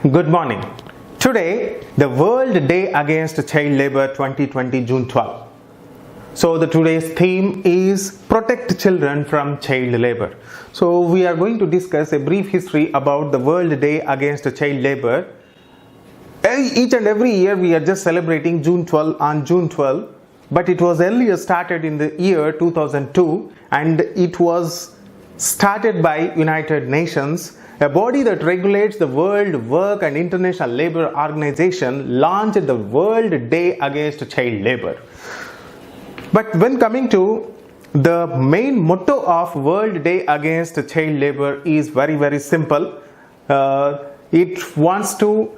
Good morning. Today, the World Day Against Child Labour 2020 June 12. So today's theme is Protect Children from Child Labour. So we are going to discuss a brief history about the World Day Against Child Labour. Each and every year we are just celebrating June 12 on June 12, but it was earlier started in the year 2002 and it was started by United Nations, a body that regulates the World Work and International Labour Organization launched the World Day Against Child Labour. But when coming to the main motto of World Day Against Child Labour is very simple. It wants to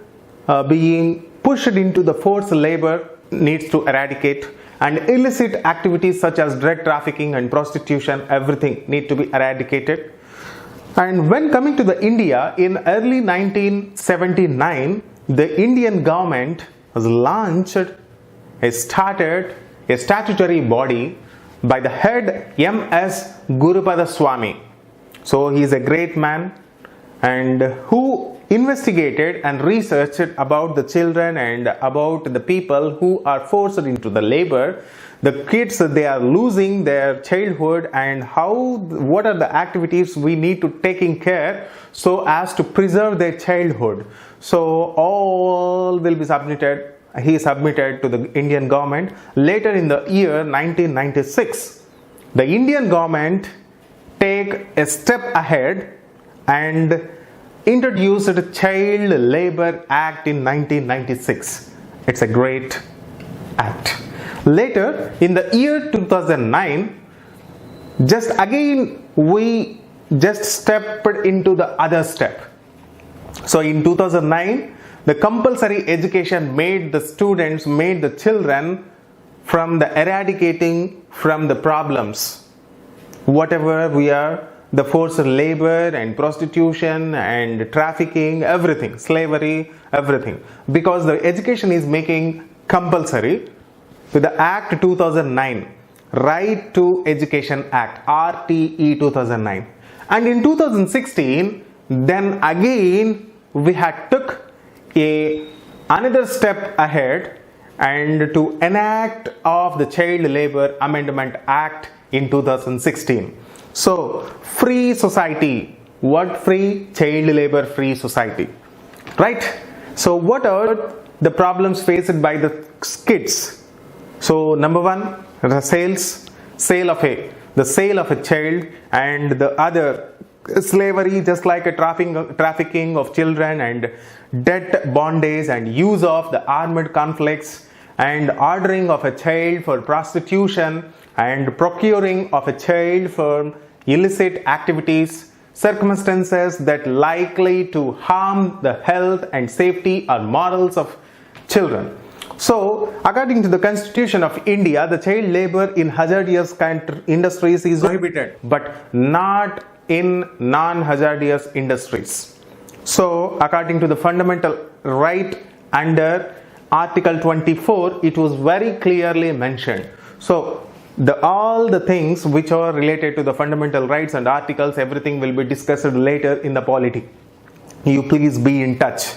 being pushed into the forced labour needs to eradicate, and illicit activities such as drug trafficking and prostitution, everything need to be eradicated. And when coming to the India, in early 1979, the Indian government was launched, started a statutory body by the head M.S. Gurupada Swami. So he is a great man and who investigated and researched about the children and about the people who are forced into the labor, the kids, they are losing their childhood, and what are the activities we need to take in care so as to preserve their childhood. So all will be submitted. He submitted to the Indian government. Later in the year 1996, the Indian government take a step ahead and introduced the Child Labour Act in 1996. It's a great act. Later, in the year 2009, just again we just stepped into the other step. So in 2009, the compulsory education made the children from the eradicating from the problems. Whatever we are, the forced labor and prostitution and trafficking, everything, slavery, everything. Because the education is making compulsory with the Act 2009, Right to Education Act, RTE 2009. And in 2016, then again we had took another step ahead and to enact of the Child Labour Amendment Act in 2016. So, free society. What free? Child labor free society. Right? So, what are the problems faced by the kids? So, number one, the sale of a child, and the other slavery, just like a trafficking of children, and debt bondage and use of the armed conflicts, and ordering of a child for prostitution, and procuring of a child for illicit activities, circumstances that likely to harm the health and safety or morals of children. So, according to the Constitution of India, the child labor in hazardous industries is prohibited, but not in non-hazardous industries. So, according to the fundamental right under Article 24, it was very clearly mentioned. So, all the things which are related to the fundamental rights and articles, everything will be discussed later in the polity. You please be in touch.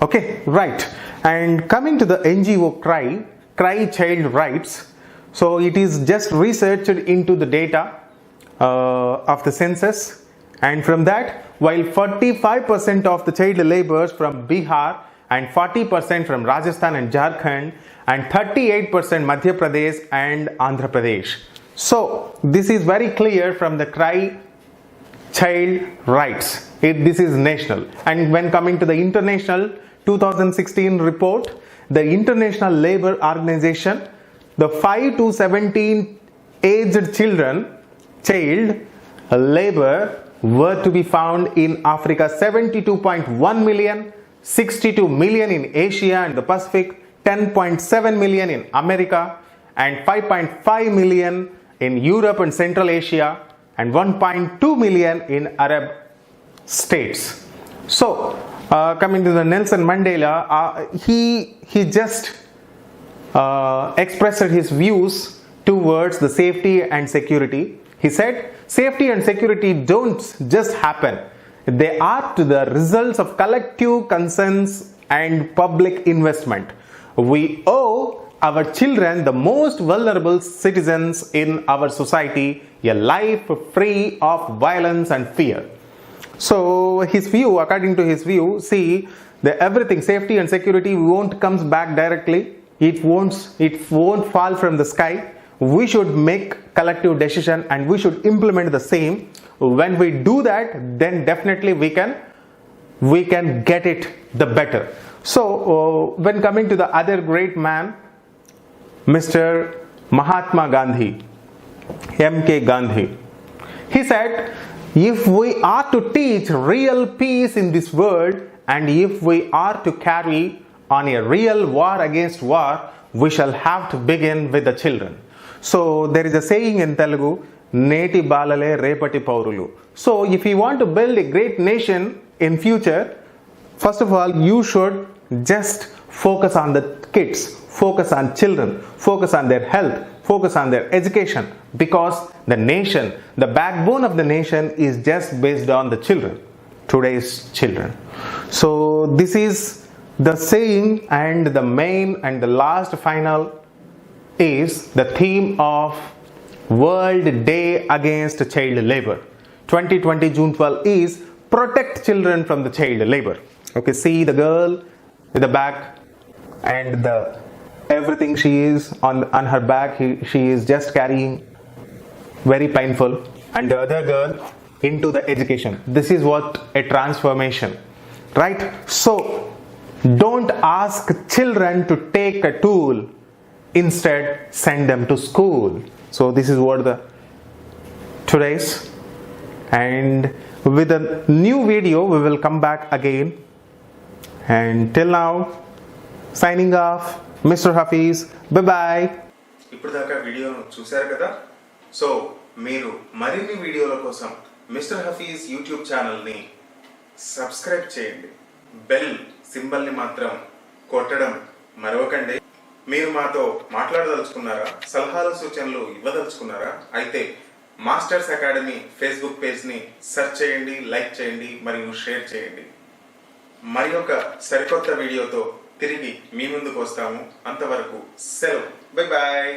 Okay, right. And coming to the NGO Cry Child Rights. So it is just researched into the data of the census, and from that, while 45% of the child laborers from Bihar and 40% from Rajasthan and Jharkhand and 38% Madhya Pradesh and Andhra Pradesh. So this is very clear from the Cry Child Rights. This is national. And when coming to the international 2016 report, the International Labour Organization, the 5 to 17 aged child labor were to be found in Africa, 72.1 million, 62 million in Asia and the Pacific, 10.7 million in America, and 5.5 million in Europe and Central Asia, and 1.2 million in Arab states. So, coming to the Nelson Mandela, he just expressed his views towards the safety and security. He said, safety and security don't just happen. They are to the results of collective concerns and public investment. We owe our children, the most vulnerable citizens in our society, a life free of violence and fear. So his view, according to his view, see, the everything, safety and security won't comes back directly. It won't fall from the sky. We should make collective decision and we should implement the same. When we do that, then definitely we can get it the better. So when coming to the other great man, Mr. Mahatma Gandhi, M.K. Gandhi, he said, if we are to teach real peace in this world and if we are to carry on a real war against war, we shall have to begin with the children. So there is a saying in Telugu, Neti balale repati paurulu. So if you want to build a great nation in future, first of all, you should just focus on the kids, focus on children, focus on their health, focus on their education, because the nation, the backbone of the nation is just based on the children, today's children. So this is the saying, and the main and the last final is the theme of World Day Against Child Labor. 2020 June 12 is protect children from the child labor. Okay, see the girl with the back and the everything she is on her back, she is just carrying, very painful, and the other girl into the education. This is what a transformation, right? So don't ask children to take a tool, instead send them to school. So this is what the today's, and with a new video we will come back again, and till now signing off, Mr. Hafeez. Bye bye. ఇప్పుడు దాకా వీడియోను చూశారు కదా. So మీరు మరిన్ని వీడియోల కోసం mister Hafeez YouTube ఛానల్ని సబ్స్క్రైబ్ చేయండి. బెల్ సింబల్ని మాత్రం కొట్టడం మరవకండి. మీరు మాతో మాట్లాడదలుచుకున్నారా, సలహాలు సూచనలు ఇవ్వదలుచుకున్నారా? అయితే మాస్టర్స్ అకాడమీ ఫేస్బుక్ పేజ్ని సెర్చ్ చేయండి, లైక్ చేయండి మరియు షేర్ చేయండి. మరి ఒక సరికొత్త వీడియోతో తిరిగి మీ ముందుకు వస్తాము. అంతవరకు సెలవు. Bye bye.